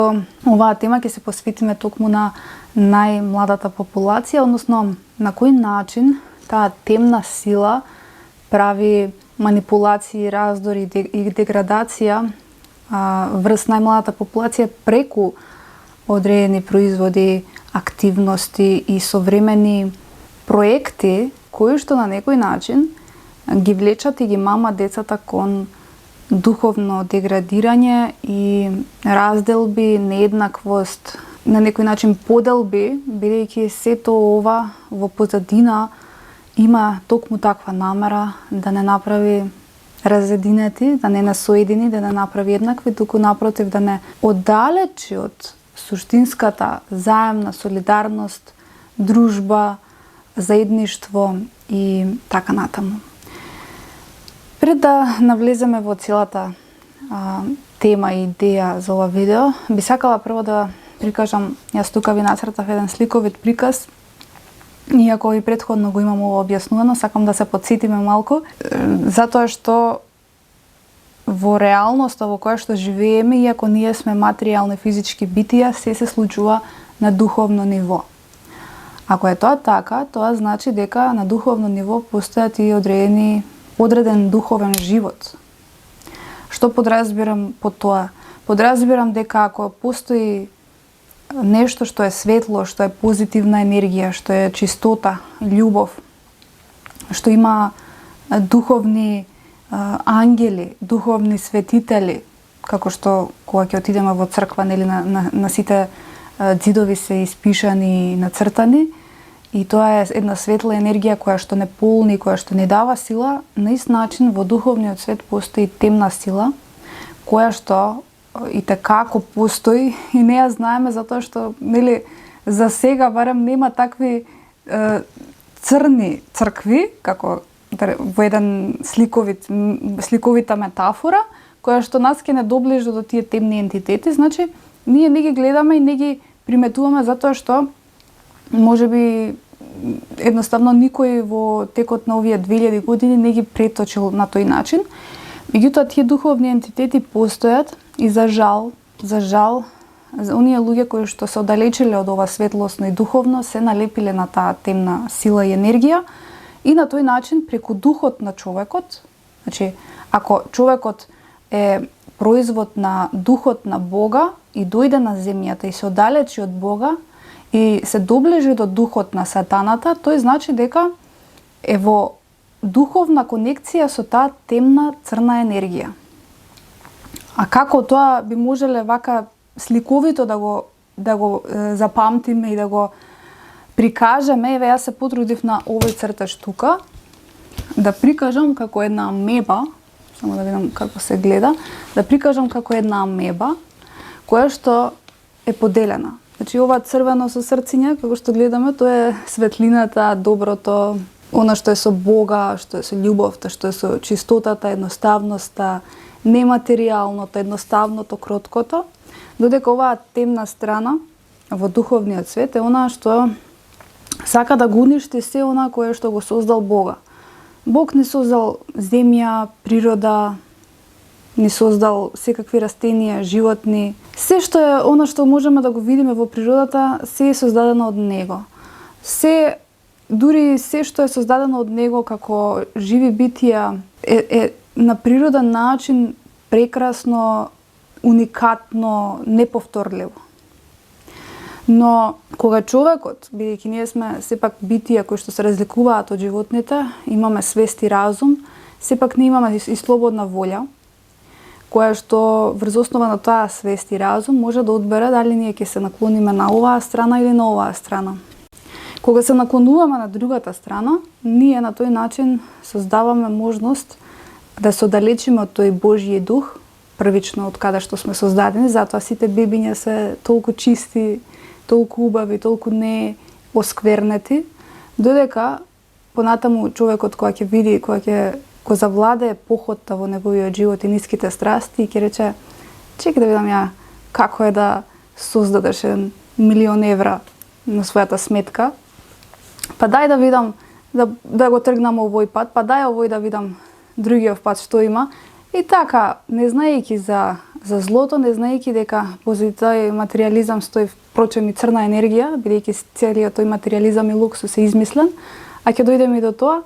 Оваа тема ќе се посветиме токму на најмладата популација, односно на кој начин таа темна сила прави манипулации, раздори и деградација врз најмладата популација преку одредени производи, активности и современи проекти кои што на некој начин ги влечат и ги мама децата кон духовно деградирање и разделби, нееднаквост, на некој начин поделби, бидејќи сето ова во позадина има токму таква намера да не направи разединети, да не насоедини, да не направи еднакви, туку напротив да не оддалечи од суштинската заемна солидарност, дружба, заедништво и така натаму. Пред да навлеземе во целата тема и идеја за ова видео, би сакала прво да прикажам, јас тука ви нацртав еден сликовит приказ, иако и претходно го имам ова објаснувано, сакам да се потсетиме малку, затоа што во реалноста во која што живееме, иако ние сме материјални физички битија, се случува на духовно ниво. Ако е тоа така, тоа значи дека на духовно ниво постојат и одреден духовен живот. Што подразбирам по тоа? Подразбирам дека ако постои нешто што е светло, што е позитивна енергија, што е чистота, љубов, што има духовни ангели, духовни светители, како што кога ќе отидеме во црква, нели на сите ѕидови се испишани и нацртани, и тоа е една светла енергија која што не полни, која што не дава сила, на ист начин во духовниот свет постои темна сила, која што и како постои и не ја знаеме затоа што нели за сега барем нема такви црни цркви како во еден сликовита метафора која што нас ќе не доближи до тие темни ентитети, значи ние не ги гледаме и не ги приметуваме затоа што можеби едноставно никој во текот на овие 2000 години не ги преточил на тој начин. Меѓутоа тие духовни ентитети постојат и за жал, оние луѓе кои што се оддалечиле од ова светлосно и духовно се налепиле на таа темна сила и енергија и на тој начин преку духот на човекот, значи ако човекот е производ на духот на Бога и дојде на земјата и се оддалечи од Бога и се доближи до духот на сатаната, тој значи дека е во духовна конекција со таа темна црна енергија. А како тоа би можеле вака сликовито да го запамтиме и да го прикажеме? Еве јас се потрудив на овој цртаж тука да прикажам како една амеба, само да видам како се гледа, да прикажам како една амеба која што е поделена. Значи ова црвено со срциња, како што гледаме, тоа е светлината, доброто, она што е со Бога, што е со љубовта, што е со чистотата, едноставноста, нематеријалното, едноставното, кроткото, додека оваа темна страна во духовниот свет е она што сака да го уништи се она кое што го создал Бога. Бог не создал земја, природа, ни создал секакви растенија, животни. Се што е она што можеме да го видиме во природата, се е создадено од Него. Дури се што е создадено од Него како живи битија е на природен начин прекрасно, уникатно, неповторливо. Но кога човекот, бидејќи ние сме сепак битија кои што се разликуваат од животните, имаме свест и разум, сепак не имаме и слободна волја, која што врз основа на таа свест и разум може да одбере дали ние ќе се наклониме на оваа страна или на оваа страна. Кога се наклонуваме на другата страна, ние на тој начин создаваме можност да се оддалечиме од тој Божји дух, првично од каде што сме создадени, затоа сите бебиња се толку чисти, толку убави, толку не осквернети, додека понатаму човекот кога ќе види, кога ќе го завладее похотта во неговиот живот и ниските страсти и ќе рече: чекај да видам ја како е да создадеш 1 милион евра на својата сметка, па дај да видам да го тргнам овој пат, па дај овој да видам другиот пат што има. И така, не знаејќи за злото, не знаејќи дека пози тој материјализам стои впрочем и црна енергија, бидејќи целиот тој материјализам и луксус е измислен, а ќе дојдеме и до тоа,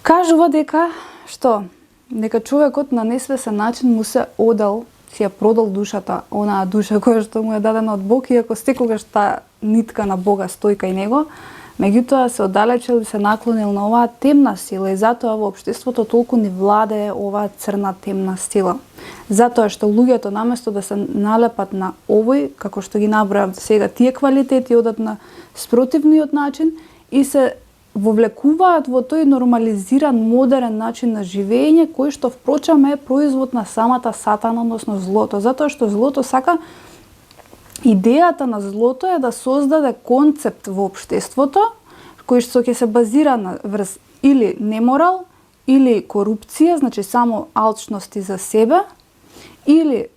кажува дека што? Дека човекот на несвесен начин му се одел, си ја продал душата, онаа душа која што му е дадена од Бог, иако секогаш таа нитка на Бога стои кај него, меѓутоа се оддалечил и се наклонил на оваа темна сила и затоа во општеството толку ни владее оваа црна темна сила. Затоа што луѓето наместо да се налепат на овој, како што ги набројав сега тие квалитети, одат на спротивниот начин и се вовлекуваат во тој нормализиран модерен начин на живење кој што впрочем е производ на самата сатана, односно злото, затоа што злото сака, идејата на злото е да создаде концепт во општеството кој што ќе се базира на врз или неморал, или корупција, значи само алчности за себе, или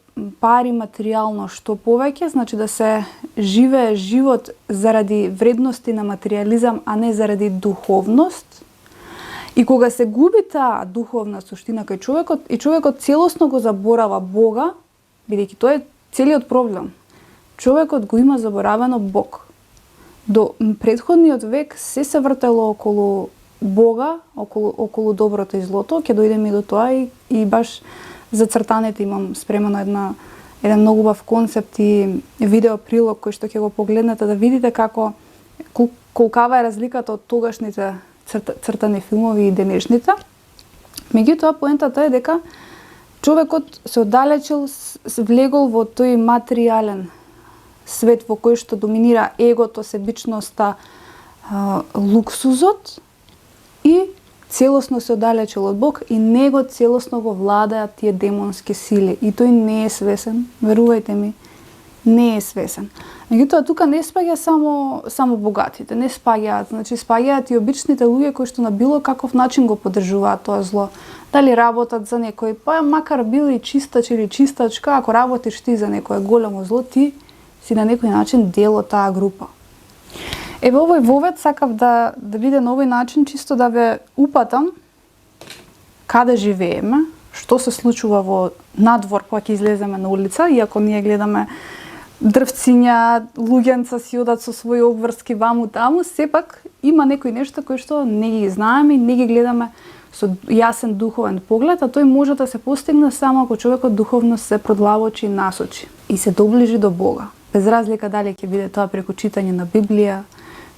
пари материјално што повеќе, значи да се живее живот заради вредности на материјализам, а не заради духовност. И кога се губи таа духовна суштина кај човекот, и човекот целосно го заборава Бога, бидејќи тоа е целиот проблем. Човекот го има заборавено Бог. До претходниот век се вртело околу Бога, околу доброто и злото, ќе дојдеме и до тоа и баш зацртаните имам спремано еден многу убав концепт и видео прилог кој што ќе го погледнете да видите како колкава е разликата од тогашните цртани филмови и денешните. Меѓутоа поентата е дека човекот се оддалечил, влегол во тој материјален свет во кој што доминира егото, себичноста, луксузот и целосно се оддалечил од Бог и него целосно го владеат тие демонски сили. И тој не е свесен, верувајте ми, не е свесен. Меѓутоа тука не спаѓа само богатите, не спаѓаат, значи спаѓаат и обичните луѓе кои што на било каков начин го поддржуваат тоа зло. Дали работат за некој, па макар бил и чистач или чистачка, ако работиш ти за некое големо зло, ти си на некој начин дел од таа група. Еве овој вовед сакав да биде на овој начин, чисто да ве упатам каде живееме, што се случува во надвор кога ќе излеземе на улица, иако ние гледаме дрвциња, луѓенца си одат со своји обврски ваму таму, сепак има некои нешта кои што не ги знаеме и не ги гледаме со јасен духовен поглед, а тој може да се постигне само ако човекот духовно се продлабочи и насочи и се доближи до Бога. Без разлика дали ќе биде тоа преку читање на Библија,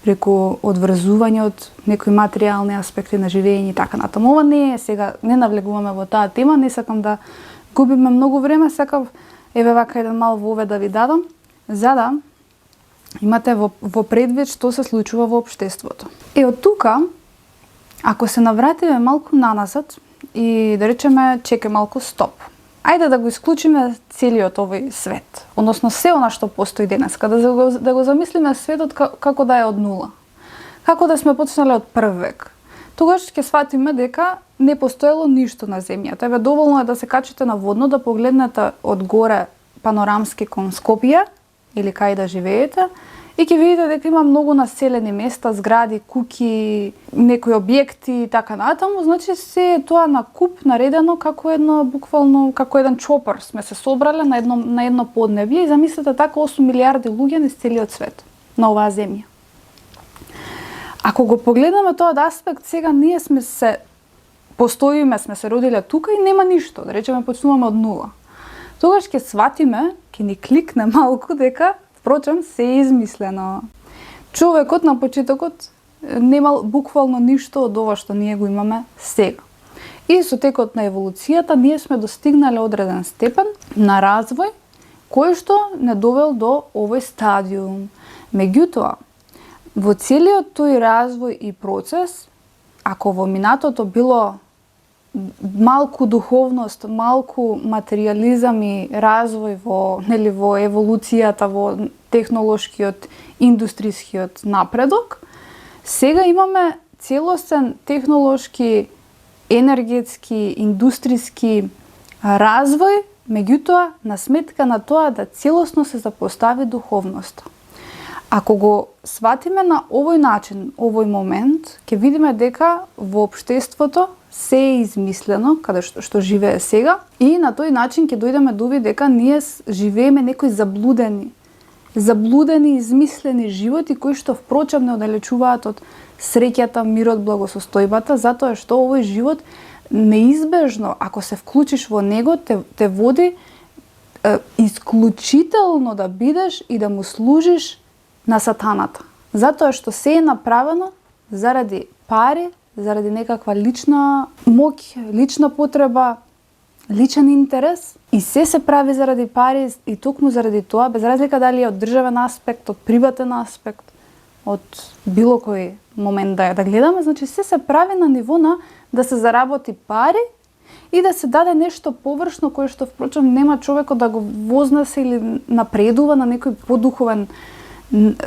преку одврзување од некои материјални аспекти на живење и така натаму. Ова не е сега, не навлегуваме во таа тема, не сакам да губиме многу време, сакав еве вака еден мал вовед да ви дадам, за да имате во предвид што се случува во општеството. И од тука, ако се навратиме малку наназад и да речеме чекај малку стоп. Ајде да го исклучиме целиот овој свет, односно се она што постои денеска, да го замислиме светот како да е од нула. Како да сме почнале од прв век. Тогаш ќе сватиме дека не постоело ништо на земјата. Еве доволно е да се качите на водно, да погледнете од горе панорамски кон Скопје или кај да живеете и ќе видите дека има многу населени места, згради, куќи, некои објекти и така натаму, значи се тоа на куп наредено како едно буквално како еден чопор сме се собрале на едно поднебје и замислете така 8 милиарди луѓе низ целиот свет на оваа земја. Ако го погледнеме тоа аспект, сега ние сме се постоиме, сме се родиле тука и нема ништо, да речеме почнуваме од нула. Тогаш ќе сватиме, ќе ни кликне малку дека впрочем се е измислено. Човекот на почетокот немал буквално ништо од ова што ние го имаме сега. И со текот на еволуцијата ние сме достигнале одреден степен на развој кој што не довел до овој стадиум. Меѓутоа, во целиот тој развој и процес, ако во минатото било малку духовност, малку материјализам и развој во еволуцијата, во технолошкиот, индустрискиот напредок, сега имаме целосен технолошки, енергетски, индустриски развој, меѓутоа на сметка на тоа да целосно се запостави духовноста. Ако го сватиме на овој начин, овој момент, ќе видиме дека во општеството се е измислено, каде што живее сега, и на тој начин ќе дојдеме до увид дека ние живееме некои заблудени, измислени животи кои што впрочем не оддалечуваат од среќата, мирот, благосостојбата, затоа што овој живот неизбежно, ако се вклучиш во него, те води исклучително да бидеш и да му служиш на сатаната. Затоа што се е направено заради пари, заради некаква лична моќ, лична потреба, личен интерес, и се прави заради пари, и токму заради тоа, без разлика дали е од државен аспект, од приватен аспект, од било кој момент да гледаме, значи се прави на ниво на да се заработи пари и да се даде нешто површно кое што впрочем нема човекот да го вознесе или напредува на некој подуховен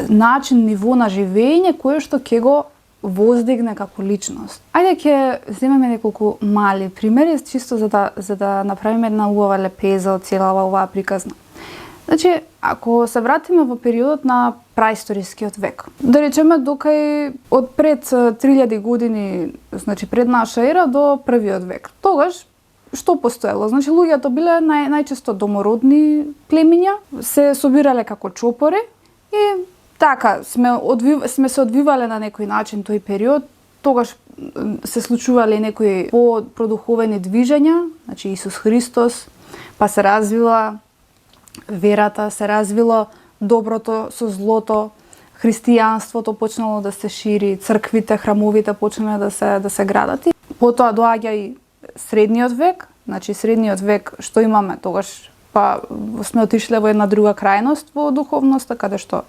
начин, ниво на живење кое што ќе го воздигне како личност. Ајде ќе земеме неколку мали примери, чисто за да направиме една убава лепеза од целава оваа приказна. Значи, ако се вратиме во периодот на праисторискиот век, да речеме докај од пред 3000 години, значи пред наша ера до првиот век, тогаш што постоело? Значи, луѓето биле најчесто домородни племиња, се собирале како чопори и така сме се одвивале на некој начин тој период. Тогаш се случувале некои по-продуховени движења, значи Исус Христос, па се развила верата, се развило доброто со злото, христијанството почнало да се шири, црквите, храмовите почнале да се градат. Потоа доаѓа и средниот век, значи средниот век што имаме тогаш, па сме отишле во една друга крајност во духовноста, каде што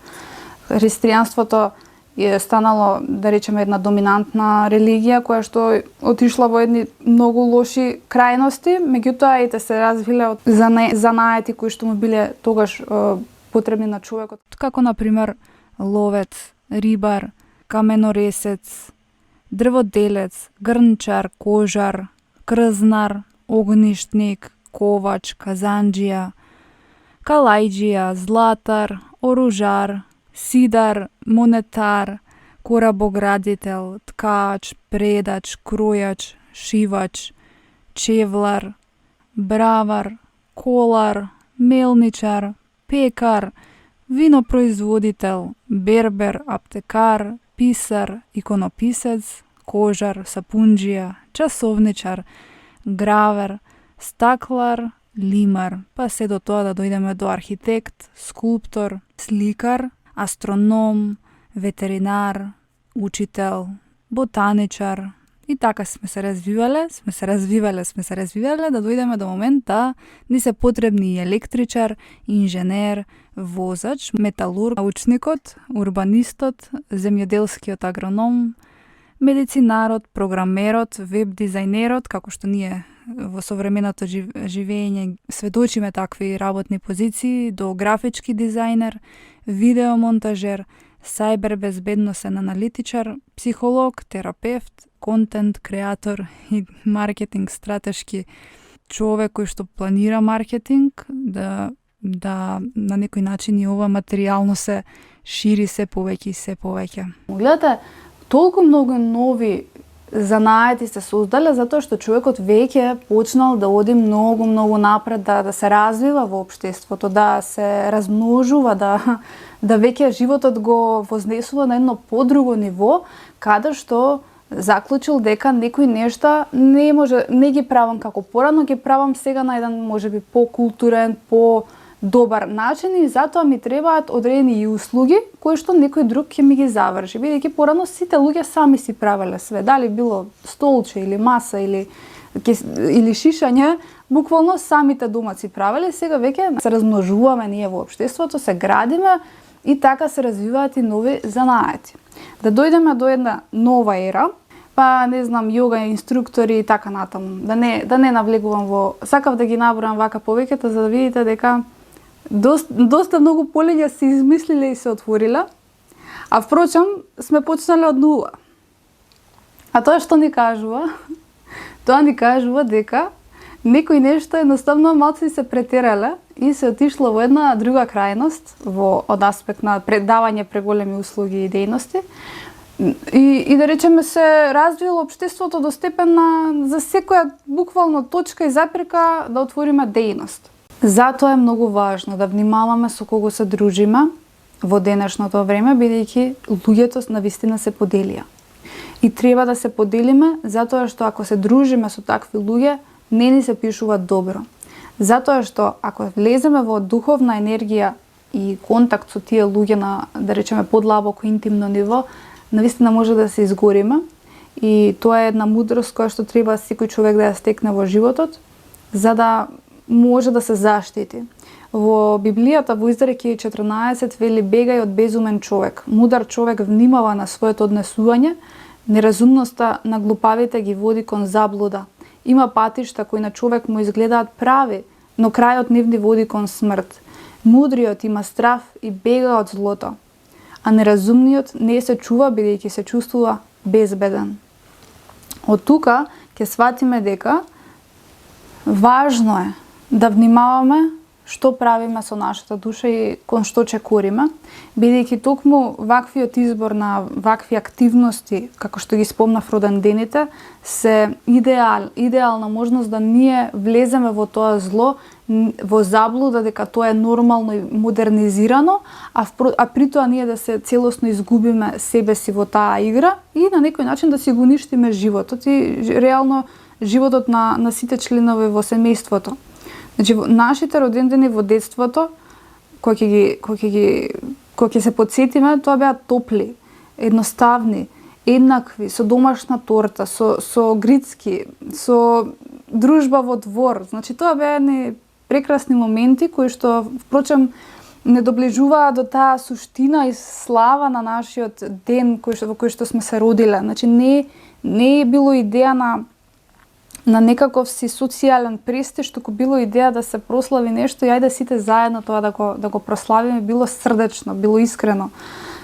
христијанството е станало, да речеме, една доминантна религија која што отишла во едни многу лоши крајности, меѓутоа и те се развиле од занаети кои што му биле тогаш потребни на човекот. Како например ловец, рибар, каменоресец, дрводелец, грнчар, кожар, крзнар, огништник, ковач, казанџија, калајџија, златар, оружар, сидар, монетар, корабоградител, ткач, предач, кројач, шивач, чевлар, бравар, колар, мелничар, пекар, винопроизводител, бербер, аптекар, писар, иконописец, кожар, сапунџија, часовничар, гравер, стаклар, лимар, па се до тоа да дојдеме до архитект, скулптор, сликар, астроном, ветеринар, учител, ботаничар, и така сме се развивале да дојдеме до момент да ни се потребни и електричар, инженер, возач, металург, научникот, урбанистот, земјоделскиот агроном, медицинарот, програмерот, веб дизајнерот, како што ние во современото живење сведочиме такви работни позиции, до графички дизајнер, видеомонтажер, сајбер безбедносен аналитичар, психолог, терапевт, контент креатор и маркетинг стратешки човек кој што планира маркетинг, да на некој начин и ова материјално се шири се повеќе и се повеќе. Гледате, толку многу нови занаети се создале затоа што човекот веќе почнал да оди многу напред, да се развива во општеството, да се размножува, да веќе животот го вознесува на едно подруго ниво, каде што заклучил дека некои нешта не ги правам како порано, ги правам сега на еден можеби покултурен, добар начин, и затоа ми требаат одредени и услуги кои што некој друг ќе ми ги заврши. Бидејќи порано сите луѓе сами си правеле све, дали било столче или маса или шишање, буквално самите домаци правеле. Сега веќе се размножуваме ние во општеството, се градиме и така се развиваат и нови занаети. Да дојдеме до една нова ера, па не знам, јога инструктори и така натаму. Да не навлегувам во, сакав да ги набројам вака повеќето за да видите дека доста многу полеѓа се измислиле и се отвориле, а впрочем сме почнале од нула. А тоа што ни кажува? Тоа ни кажува дека некои нешта едноставно малку се претерале и се отишло во една друга крајност од аспект на предавање преголеми услуги и дејности, И да речеме се развило општеството до степен за секоја буквално точка и запрека да отвориме дејност. Затоа е многу важно да внимаваме со кого се дружиме во денешното време, бидејќи луѓето навистина се поделија. И треба да се поделиме, затоа што ако се дружиме со такви луѓе, не ни се пишува добро. Затоа што ако влеземе во духовна енергија и контакт со тие луѓе на, да речеме, подлабоко интимно ниво, навистина може да се изгориме. И тоа е една мудрост која што треба секој човек да ја стекне во животот, за да може да се заштити. Во Библијата, во Изреки 14, вели: бегај од безумен човек. Мудар човек внимава на своето однесување, неразумноста на глупавите ги води кон заблуда. Има патишта кои на човек му изгледаат прави, но крајот нивни води кон смрт. Мудриот има страф и бега од злото, а неразумниот не се чува бидејќи се чувствува безбеден. Од тука ќе сватиме дека важно е да внимаваме што правиме со нашата душа и кон што чекориме, бидејќи токму ваквиот избор на вакви активности, како што ги спомнав родендените, се идеална можност да ние влеземе во тоа зло, во заблуда дека тоа е нормално и модернизирано, а при тоа ние да се целосно изгубиме себе си во таа игра и на некој начин да си го уништиме животот и реално животот на сите членови во семејството. Значи, нашите родендени во детството, кои ќе се подсетиме, тоа беа топли, едноставни, еднакви, со домашна торта, со грицки, со дружба во двор. Значи, тоа беа едни прекрасни моменти кои што, впрочем, не доближуваа до таа суштина и слава на нашиот ден во кој што сме се родиле. Значи, не е било идеја на некаков си социјален престиж, туку било идеја да се прослави нешто и ајде сите заедно тоа да го прославиме, било срдечно, било искрено.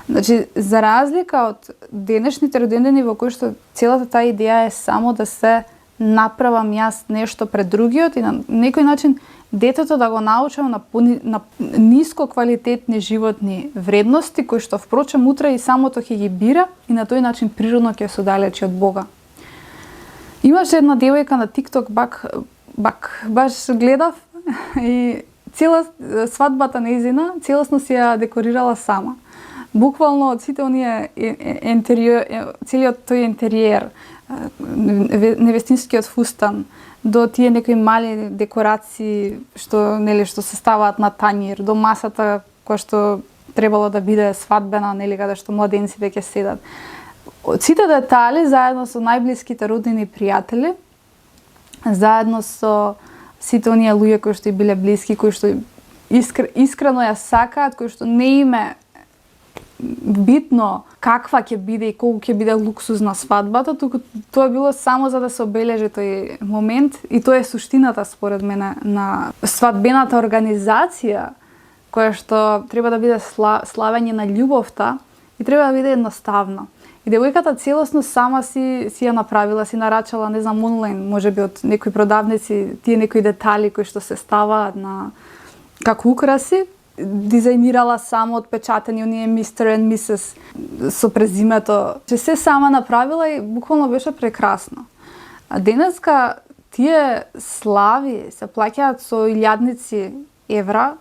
Значи, за разлика од денешните родендени во кои што целата таа идеја е само да се направам јас нешто пред другиот и на некој начин детето да го научам на ниско квалитетни животни вредности, кои што впрочем утре и самото ќе ги бира и на тој начин природно ќе се оддалечи од Бога. Имаше една девојка на TikTok, баш гледав и цела свадбата нејзина целосно си ја декорирала сама. Буквално од сите оние целиот тој интериер, невестинскиот фустан, до тие некои мали декорации што се ставаат на тањир, до масата која што требало да биде свадбена, каде што младенците ќе седат. Од сите детали, заедно со најблиските роднини и пријатели, заедно со сите оние луѓе кои што и биле блиски, кои што искрено ја сакаат, кои што не име битно каква ќе биде и колку ќе биде луксузна свадбата, туку тоа било само за да се обележи тој момент и тоа е суштината според мене на свадбената организација, која што треба да биде славење на љубовта и треба да биде едноставно. И девојката целосно сама си ја направила, си нарачала, не знам, онлайн, можеби од некои продавници, тие некои детали кои што се ставаат на како украси, дизајнирала само отпечатени оние Mr. and Mrs. со презимето. Че се сама направила и буквално беше прекрасно. А денеска тие слави се плаќаат со илјадници евра,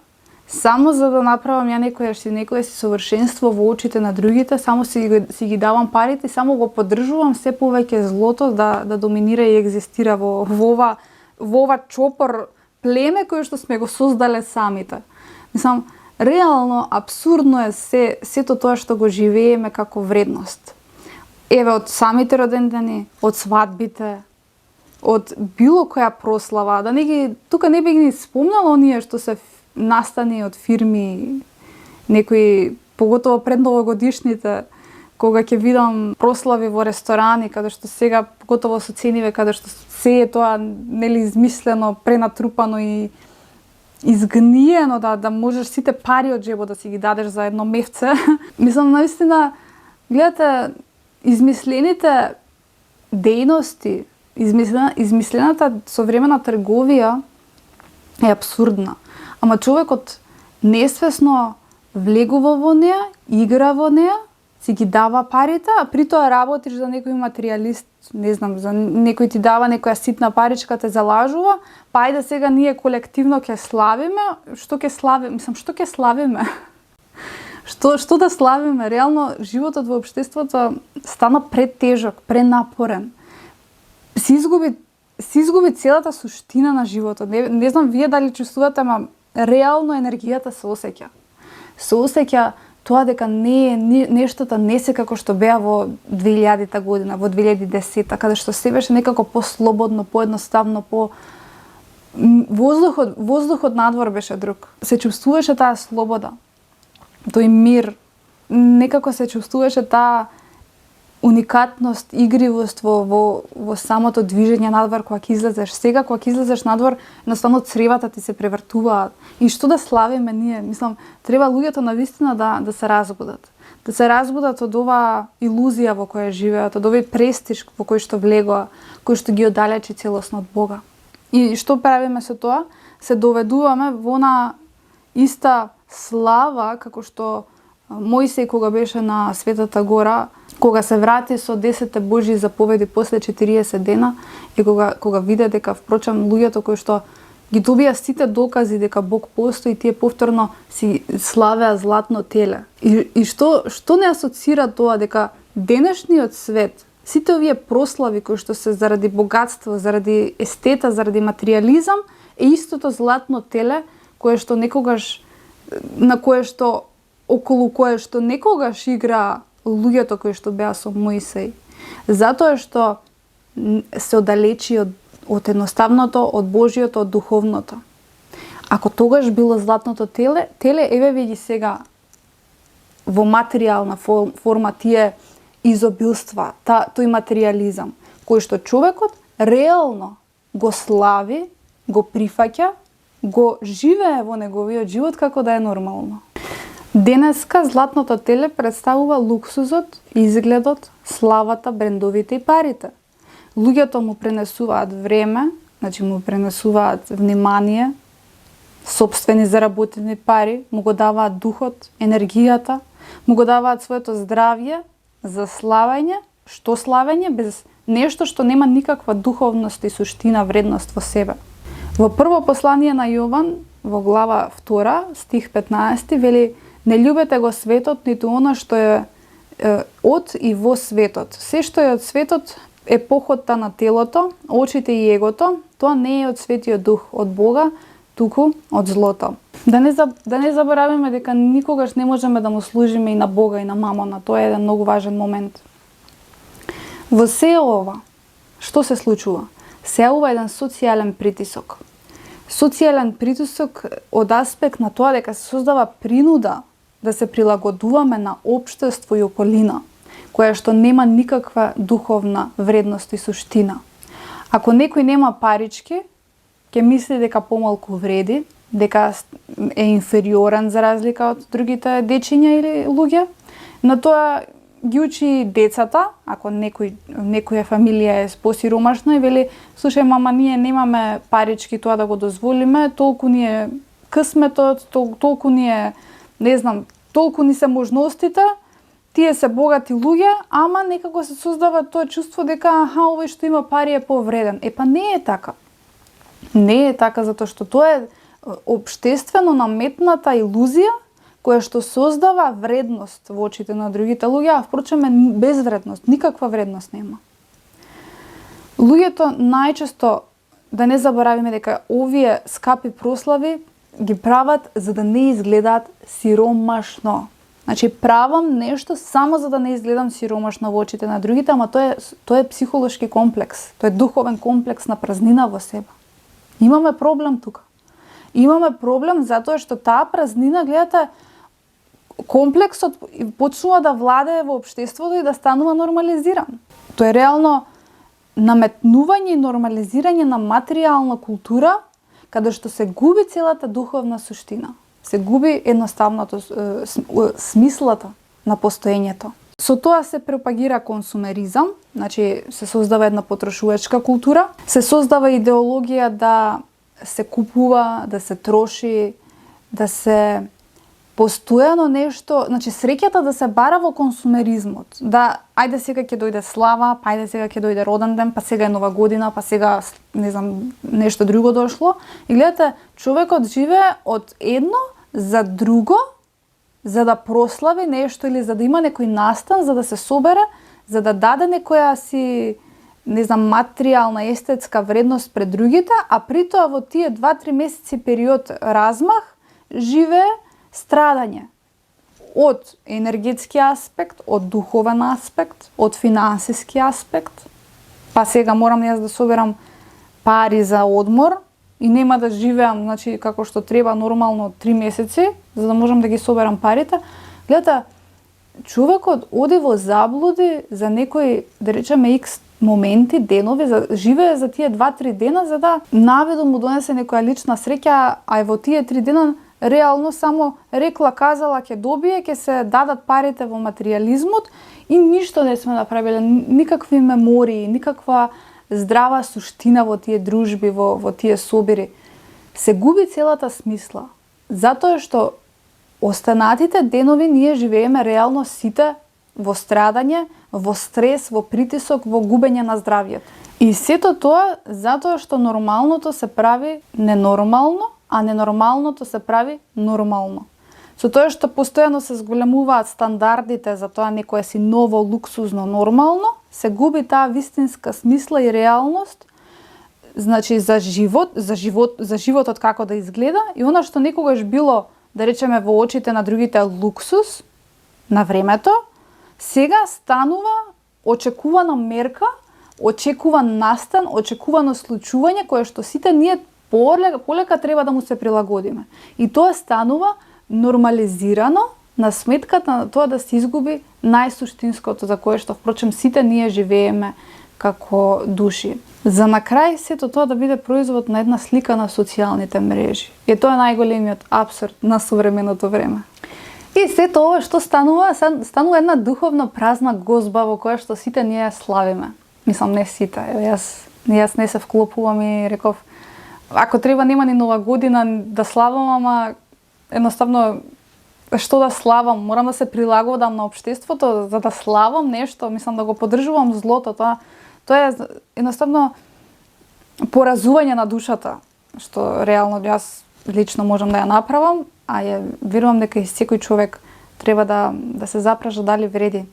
само за да направам ја некоја си совршенство во очите на другите, само си ги давам парите и само го поддржувам се повеќе злото да доминира и екзистира во ова чопор племе кој што сме го создале самите. Мислам, реално абсурдно е сето тоа што го живееме како вредност. Еве, од самите родендени, од свадбите, од било која прослава, тука не би ги спомнала оние што се настани од фирми, некои, поготово пред новогодишните, кога ќе видам прослави во ресторани, каде што сега, поготово со цениве, каде што се е тоа измислено, пренатрупано и изгниено, да можеш сите пари од джебот да си ги дадеш за едно мевце. Мислам, наистина, гледате, измислените дејности, измислената современа трговија е абсурдна. Ама човекот несвесно влегува во неа, игра во неа, си ги дава парите, а при тоа работиш за некој материјалист, не знам, за некој ти дава некоја ситна паричка, те залажува, па ајде сега ние колективно ќе славиме, што ќе славиме? Мислам, што ќе славиме? Што да славиме? Реално, животот во општеството стана претежок, пренапорен. Се изгуби целата суштина на животот. Не знам вие дали чувствувате, ама реално енергијата се осеќа. Се осеќа тоа дека нештата не се како што беа во 2000-та година, во 2010-та, каде што се беше некако послободно, поедноставно, воздухот надвор беше друг. Се чувствуваше таа слобода, тој мир, некако се чувствуваше таа уникатност, игривост во самото движење надвор кога ќе излезеш. Сега кога ќе излезеш надвор, едноставно цревата ти се превртуваат. И што да славиме ние? Мислам, треба луѓето навистина да се разбудат. Да се разбудат од оваа илузија во која живеат, од овој престиж во кој што влегоа, кој што ги оддалечи целосно од Бога. И што правиме со тоа? Се доведуваме во она иста слава како што Мојсей кога беше на Светата гора, кога се врати со 10 Божји заповеди после 40 дена и кога виде дека впрочем луѓето кои што ги добија сите докази дека Бог постои, тие повторно си славеа златно теле. И што не асоцира тоа дека денешниот свет, сите овие прослави кои што се заради богатство, заради естета, заради материјализам, е истото златно теле кое што некогаш околу кое што некогаш игра луѓето кои што беа со Мојсей. Затоа што се оддалечи од едноставното, од Божјото, од духовното. Ако тогаш било златното теле, еве ви ги сега во материјална форма тие изобилства, тој материјализам, кој што човекот реално го слави, го прифаќа, го живее во неговиот живот како да е нормално. Денеска златното теле представува луксузот, изгледот, славата, брендовите и парите. Луѓето му пренесуваат време, значи му пренесуваат внимание, сопствени заработени пари, му го даваат духот, енергијата, му го даваат своето здравје за славење, што славење без нешто што нема никаква духовност и суштина, вредност во себе. Во прво послание на Јован, во глава 2, стих 15, вели: не љубете го светот, ниту она што е од и во светот. Се што е од светот е похота на телото, очите и егото, тоа не е од Светиот Дух, од Бога, туку од злото. Да не забораваме дека никогаш не можеме да му служиме и на Бога и на мамона. Тоа е еден многу важен момент. Во се ова, што се случува? Се ова еден социјален притисок. Социјален притисок од аспект на тоа дека се создава принуда да се прилагодуваме на општество и околина, која што нема никаква духовна вредност и суштина. Ако некој нема парички, ќе мисли дека помалку вреди, дека е инфериорен за разлика од другите дечиња или луѓе, но тоа ги учи децата, ако некоја фамилија е посиромашна и вели: слушај мама, ние немаме парички тоа да го дозволиме, толку ни е късметот, толку ни е, не знам, толку ни се можностите, тие се богати луѓе, ама некако се создава тоа чувство дека овој што има пари е повреден. Па не е така. Не е така, затоа што тоа е општествено наметната илузија која што создава вредност во очите на другите луѓе, а впрочем е безвредност, никаква вредност нема. Луѓето најчесто, да не заборавиме дека овие скапи прослави ги прават за да не изгледаат сиромашно. Значи правам нешто само за да не изгледам сиромашно во очите на другите, ама тоа е психолошки комплекс, тоа е духовен комплекс на празнина во себе. Имаме проблем тука. Имаме проблем затоа што таа празнина, гледате, комплексот почнува да владее во општеството и да станува нормализиран. Тоа е реално наметнување и нормализирање на материјална култура, каде што се губи целата духовна суштина. Се губи едноставното смислата на постоењето. Со тоа се пропагира консумеризам, значи се создава една потрошувачка култура, се создава идеологија да се купува, да се троши, да се постојано нешто, значи среќата да се бара во консумеризмот. Да, ајде сега ќе дојде слава, па ајде сега ќе дојде роден ден, па сега е нова година, па сега не знам нешто друго дошло. И гледате, човекот живее од едно за друго, за да прослави нешто или за да има некој настан, за да се собере, за да даде некоја си не знам материјална естетска вредност пред другите, а при тоа во тие 2-3 месеци период размах живее страдање од енергетски аспект, од духовен аспект, од финансиски аспект. Па сега морам јас да соберам пари за одмор и нема да живеам, значи како што треба нормално 3 месеци, за да можам да ги соберам парите. Гледате, човекот оди во заблуди за некои, да речеме, X моменти, денови, живее за тие 2-3 дена за да наведо му донесе некоја лична среќа, а и во тие 3 дена реално само рекла, казала ќе добие, ќе се дадат парите во материјализмот и ништо не сме направиле, никакви мемории, никаква здрава суштина во тие дружби, во тие собири. Се губи целата смисла. Затоа што останатите денови ние живееме реално сите во страдање, во стрес, во притисок, во губење на здравјето. И сето тоа затоа што нормалното се прави ненормално, а ненормалното се прави нормално. Со тоа што постојано се зголемуваат стандардите за тоа некое си ново, луксузно, нормално, се губи таа вистинска смисла и реалност, значи за животот како да изгледа и она што некогаш било, да речеме, во очите на другите луксус на времето, сега станува очекувана мерка, очекуван настан, очекувано случување кое што сите ние полека треба да му се прилагодиме. И тоа станува нормализирано на сметката на тоа да се изгуби најсуштинското за кое што впрочем сите ние живееме како души. За на крај сето тоа да биде производ на една слика на социјалните мрежи. И тоа е најголемиот апсурд на современото време. И сето ова што станува една духовно празна гозба во која што сите ние славиме. Мислам, не сите. Јас не се вклопувам и реков, ако треба нема ни нова година да славам, ама едноставно што да славам, морам да се прилагодам на општеството за да славам нешто, мислам да го поддржувам злото, тоа е едноставно поразување на душата, што реално јас лично можам да ја направам, а ја верувам дека и секој човек треба да се запража дали вреди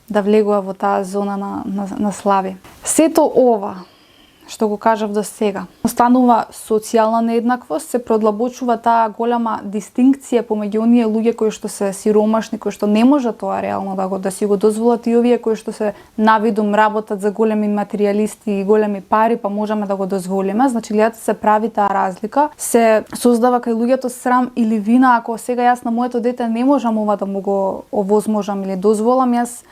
да влегува во таа зона на слави. Сето ова што го кажав до сега, останува социјална нееднаквост, се продлабочува таа голема дистинкција помеѓу оние луѓе кои што се сиромашни, кои што не можат тоа реално да си го дозволат и овие кои што се навидум работат за големи материјалисти и големи пари, па можеме да го дозволиме. Значи гледате, се прави таа разлика, се создава кај луѓето срам или вина, ако сега јас на моето дете не можам ова да му го овозможам или дозволам, јас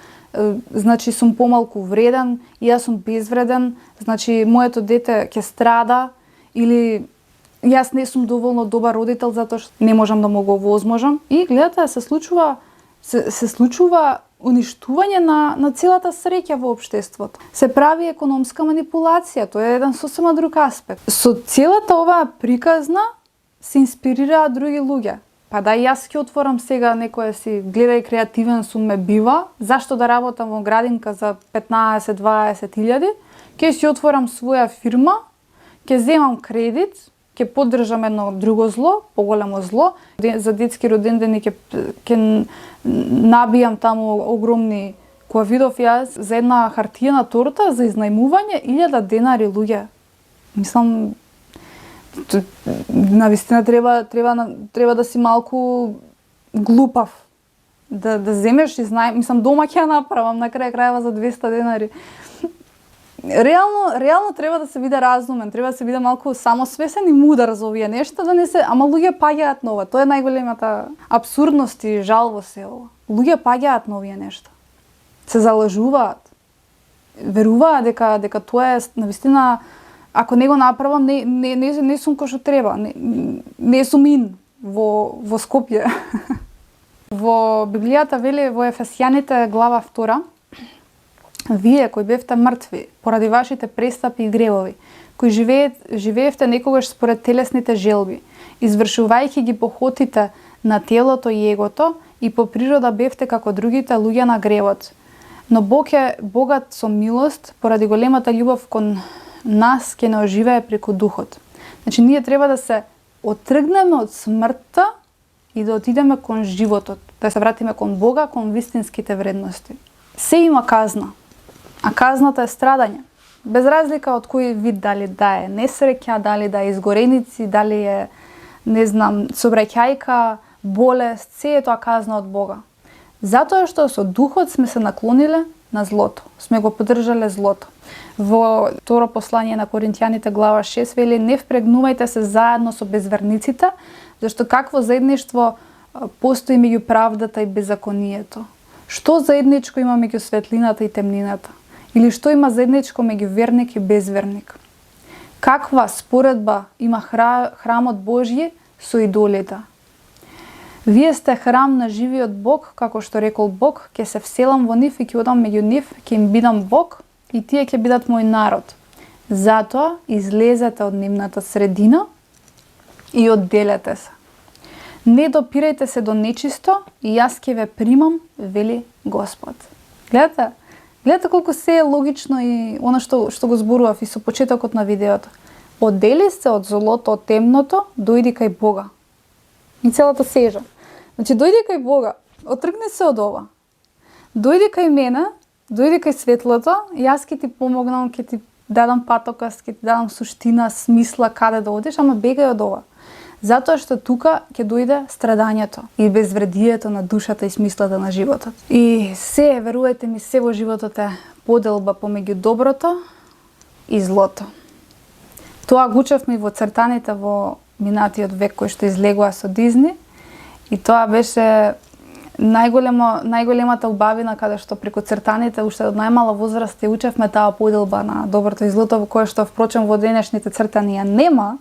значи сум помалку вреден, и јас сум безвреден, значи моето дете ќе страда или јас не сум доволно добар родител затоа што не можам да му го овозможам. И гледате, се случува уништување на целата среќа во општеството. Се прави економска манипулација, тоа е еден сосема друг аспект. Со целата оваа приказна се инспирираат други луѓе. Па да јас ќе отворам сега некоја си гледај креативен сум ме бива, зашто да работам во градинка за 15-20 илјади, ќе си отворам своја фирма, ќе земам кредит, ќе поддржам едно друго зло, поголемо зло, за детски родендени ќе набијам таму огромни, која видов јас, за една хартиена торта за изнајмување 1000 денари луѓе. Мислам, навистина треба да си малку глупав да земеш мислам дома ќе ја направам на крај крајва за 200 денари. Реално треба да се биде разумен, треба да се биде малку самосвесен и мудар за овие нешта, да не се, ама луѓе паѓаат на ова. Тоа е најголемата апсурдност и жал во се ова. Луѓе паѓаат на овие нешта. Се залажуваат. Веруваат дека тоа е навистина. Ако не го направам, не сум кој што треба, не сум во Скопје. Во Библијата вели во Ефесјаните глава 2, вие кои бевте мртви поради вашите престапи и гревови, кои живеевте некогаш според телесните желби, извршувајќи ги похотите на телото и егото и по природа бевте како другите луѓе на гревот. Но Бог е богат со милост, поради големата љубов кон нас ќе не оживее преку духот. Значи, ние треба да се отргнеме од смртта и да отидеме кон животот, да се вратиме кон Бога, кон вистинските вредности. Се има казна, а казната е страдање. Без разлика од кој вид, дали да е несреќа, дали да е изгореници, дали е, не знам, собраќајка, болест, се е тоа казна од Бога. Затоа што со духот сме се наклониле на злото, сме го поддржале злото. Во второ послание на Коринтијаните глава 6 вели: не впрегнувајте се заедно со безверниците, зашто какво заедништво постои меѓу правдата и беззаконието? Што заедничко има меѓу светлината и темнината? Или што има заедничко меѓу верник и безверник? Каква споредба има храмот Божји со идолите? Вие сте храм на живиот Бог, како што рекол Бог, ќе се вселам во нив и ќе одам меѓу нив, ќе им бидам Бог и тие ќе бидат мој народ. Затоа излезете од нивната средина и одделете се. Не допирајте се до нечисто и јас ќе ве примам, вели Господ. Гледате колку се е логично и она што го зборував и со почетокот на видеото. Оддели се од злото, од темното, дојди кај Бога. И целата сежа. Значи, дојди кај Бога, отргни се од ова. Дојди кај мене, дојди кај светлото, јас ќе ти помогнам, ќе ти дадам патокас, ќе ти дадам суштина, смисла каде да одиш, ама бегај од ова. Затоа што тука ќе дојде страдањето и безвредието на душата и смислата на животот. И се, верувајте ми, се во животот е поделба помеѓу доброто и злото. Тоа го учевме и во цртаните во минатиот век кој што излегува со Дизни, и тоа беше најголемата убавина, каде што преку цртаните уште од најмала возраст ја учевме таа поделба на доброто и злото, која што впрочем во денешните цртани ја нема.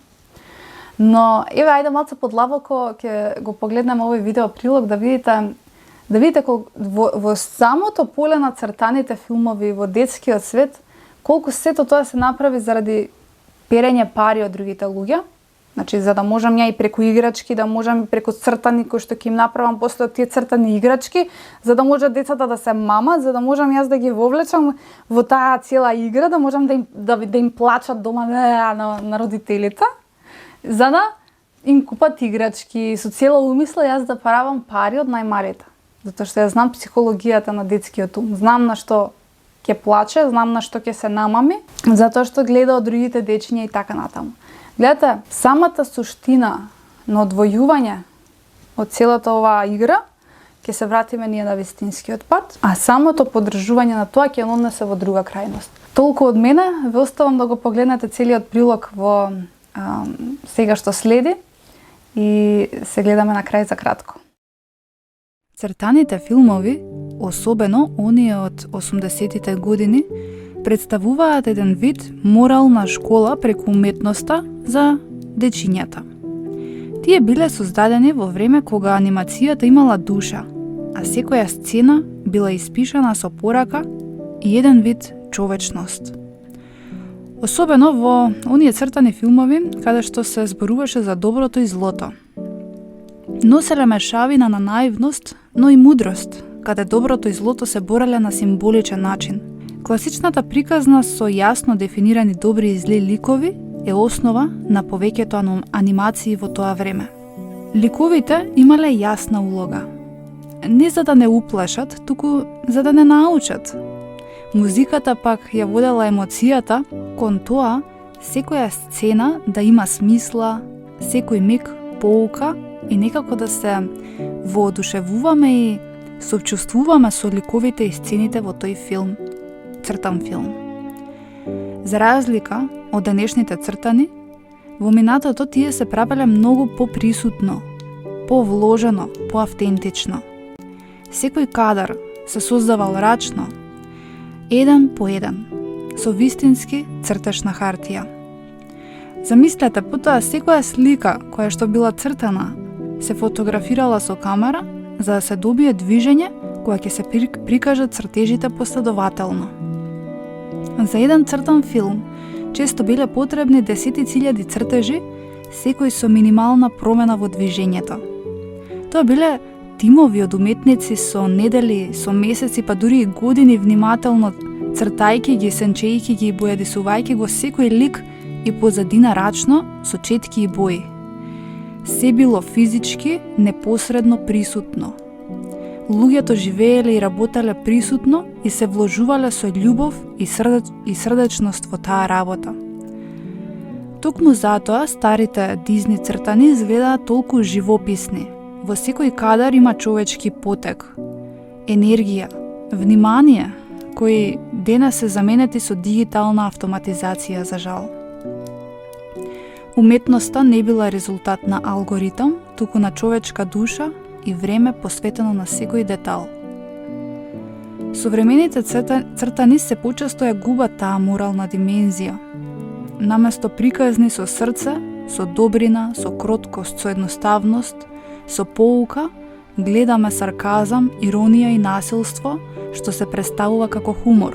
Но еве, ајде малце подлабоко ќе го погледнеме овој видео прилог да видите во самото поле на цртаните филмови во детскиот свет колку сето тоа се направи заради перење пари од другите луѓе. Значи, за да можам ја и преку играчки, да можам и преку цртани кои што ќе им направам после од тие цртани играчки, за да може децата да се мамат, за да можам јас да ги вовлечам во таа цела игра, да можам да им плачат дома на родителите, за да им купат играчки, со цела умисла јас да правам пари од најмалите. Затоа што ја знам психологијата на детскиот ум. Знам на што ќе плаче, знам на што ќе се намами, затоа што гледа од другите дечиња и така натаму. Гледате, самата суштина на одвојување од целата оваа игра ќе се вратиме ние на вистинскиот пат, а самото поддржување на тоа ќе однесе во друга крајност. Толку од мене, ве оставам да го погледнете целиот прилог во сега што следи и се гледаме на крај за кратко. Цртаните филмови, особено оние од 80-тите години, представуваат еден вид морална школа преку уметноста за дечињата. Тие биле создадени во време кога анимацијата имала душа, а секоја сцена била испишана со порака и еден вид човечност. Особено во оние цртани филмови каде што се зборуваше за доброто и злото. Носеле мешавина на наивност, но и мудрост, каде доброто и злото се бореле на символичен начин. Класичната приказна со јасно дефинирани добри и зли ликови е основа на повеќето анимации во тоа време. Ликовите имале јасна улога. Не за да не уплашат, туку за да не научат. Музиката пак ја водела емоцијата кон тоа секоја сцена да има смисла, секој миг поука и некако да се воодушевуваме и совчувствуваме со ликовите и сцените во тој филм, цртан филм. За разлика од денешните цртани, во минатото тие се правеле многу поприсутно, повложено, поавтентично. Секој кадар се создавал рачно, еден по еден, со вистински цртеж на хартија. Замислете, потоа секоја слика која што била цртана се фотографирала со камера за да се добие движење кога ќе се прикажат цртежите последователно. За еден цртан филм често биле потребни десетици илјади цртежи, секој со минимална промена во движењето. Тоа биле тимови од уметници со недели, со месеци, па дури и години внимателно цртајќи ги, сенчејќи ги и бојадисувајќи го секој лик и позадина рачно со четки и бои. Се било физички, непосредно присутно. Луѓето живееле и работеле присутно и се вложувале со љубов и срдечност во таа работа. Токму затоа старите Дизни цртани изгледаат толку живописни. Во секој кадар има човечки потек, енергија, внимание, кои денес се заменети со дигитална автоматизација, за жал. Уметноста не била резултат на алгоритам, туку на човечка душа и време посветено на секој детал. Современите цртани се почесто ја губат таа морална димензија. Наместо приказни со срце, со добрина, со кроткост, со едноставност, со поука, гледаме сарказам, иронија и насилство, што се представува како хумор.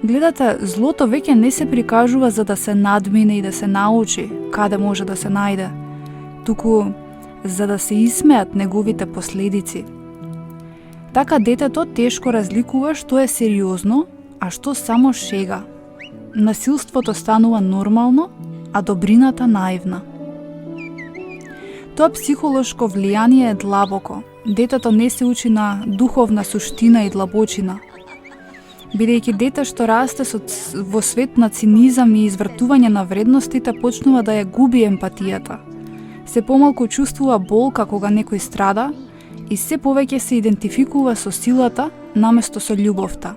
Гледате, злото веќе не се прикажува за да се надмине и да се научи каде може да се најде, туку за да се исмеат неговите последици. Така детето тешко разликува што е сериозно, а што само шега. Насилството станува нормално, а добрината наивна. Тоа психолошко влијание е длабоко. Детето не се учи на духовна суштина и длабочина. Бидејќи дете што расте во свет на цинизам и извртување на вредностите, почнува да ја губи емпатијата. Се помалку чувствува болка кога некој страда и се повеќе се идентификува со силата наместо со љубовта.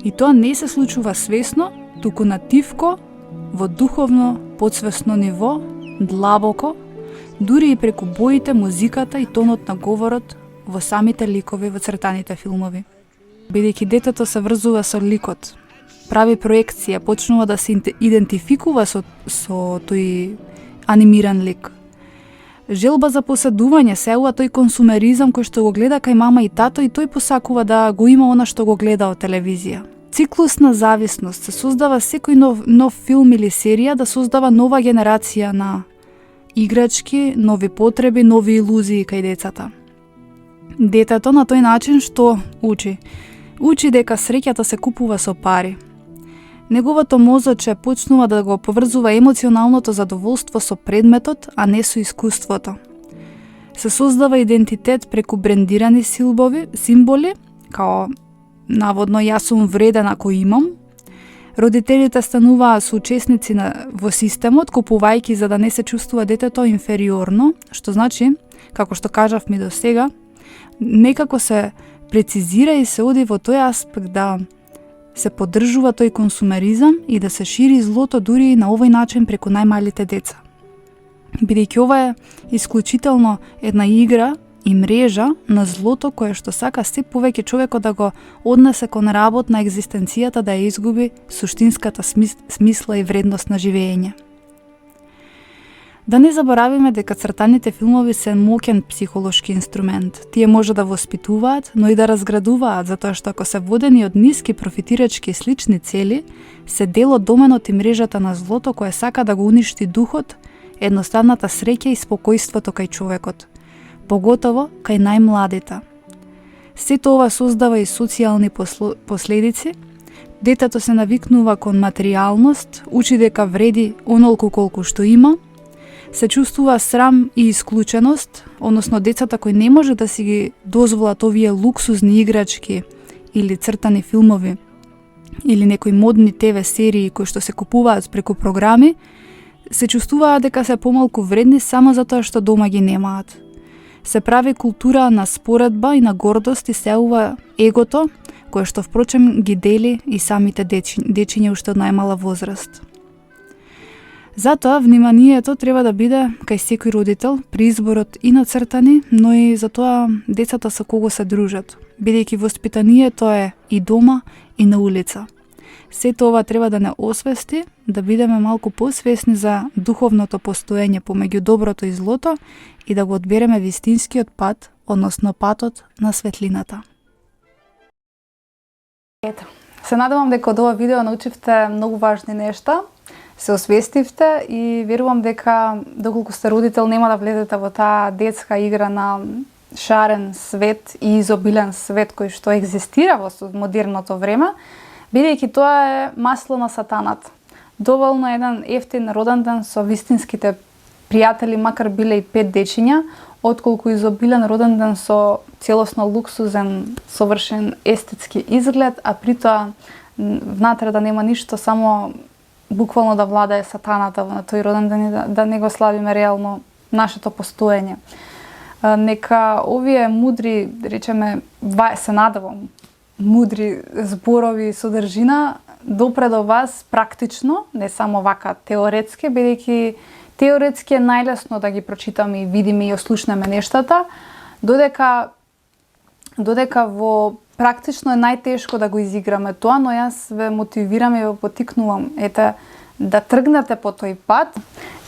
И тоа не се случува свесно, туку нативко, во духовно, подсвесно ниво, длабоко, дури и преку боите, музиката и тонот на говорот во самите ликови во цртаните филмови. Бидејќи детето се врзува со ликот, прави проекција, почнува да се идентификува со тој анимиран лик. Желба за поседување, сеува тој консумеризам кој што го гледа кај мама и тато и тој посакува да го има она што го гледа од телевизија. Циклус на зависност, се создава секој нов филм или серија да создава нова генерација на играчки, нови потреби, нови илузии кај децата. Детето на тој начин што учи? Учи дека среќата се купува со пари. Неговото мозоче почнува да го поврзува емоционалното задоволство со предметот, а не со искуството. Се создава идентитет преку брендирани символи, као наводно јас сум вреден ако имам. Родителите стануваа соучесници во системот, купувајќи за да не се чувствува детето инфериорно, што значи, како што кажавме до сега, некако се прецизира и се оди во тој аспект да се поддржува тој консумеризам и да се шири злото дури и на овој начин преку најмалите деца. Бидејќи ова е исклучително една игра и мрежа на злото кое што сака се повеќе човекот да го однесе кон работ на екзистенцијата, да ја изгуби суштинската смисла и вредност на живење. Да не заборавиме дека цртаните филмови се моќен психолошки инструмент. Тие може да воспитуваат, но и да разградуваат, затоа што ако се водени од ниски профитирачки и слични цели, се дел од доменот и мрежата на злото кое сака да го уништи духот, едноставната среќа и спокојството кај човекот, поготово кај најмладите. Сето ова создава и социјални последици. Детето се навикнува кон материјалност, учи дека вреди онолку колку што има, се чувствува срам и исклученост, односно децата кои не може да си ги дозволат овие луксузни играчки или цртани филмови или некои модни ТВ серии кои што се купуваат преку програми, се чувствуваат дека се помалку вредни само затоа што дома ги немаат. Се прави култура на споредба и на гордост и сеува егото, кое што впрочем ги дели и самите дечиња уште од најмала возраст. Затоа, вниманието треба да биде кај секој родител при изборот и на цртани, но и за тоа децата со кого се дружат, бидејќи воспитанието е и дома, и на улица. Сето ова треба да не освести, да бидеме малку посвесни за духовното постоење помеѓу доброто и злото и да го одбереме вистинскиот пат, односно патот на светлината. Ето, се надевам дека од ова видео научивте многу важни нешта. се освестивте и верувам дека доколку сте родител нема да влезете во таа детска игра на шарен свет и изобилен свет кој што екзистира во модерното време, бидејќи тоа е масло на сатаната. Доволно еден ефтин роден ден со вистинските пријатели, макар биле и 5 дечиња, отколку изобилен роден ден со целосно луксузен, совршен естетски изглед, а при тоа внатре да нема ништо, само буквално да владае сатаната на тој роден ден и да не го славиме реално нашето постоење. Нека овие мудри, речеме, се надевам, мудри зборови и содржина допре до вас практично, не само вака теоретски, бидејќи теоретски е најлесно да ги прочитаме и видиме и ослушнеме нештата, додека во практично е најтешко да го изиграме тоа, но јас ве мотивирам и ве поттикнувам, да тргнете по тој пат.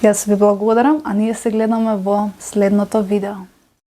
Јас ви благодарам, а ние се гледаме во следното видео.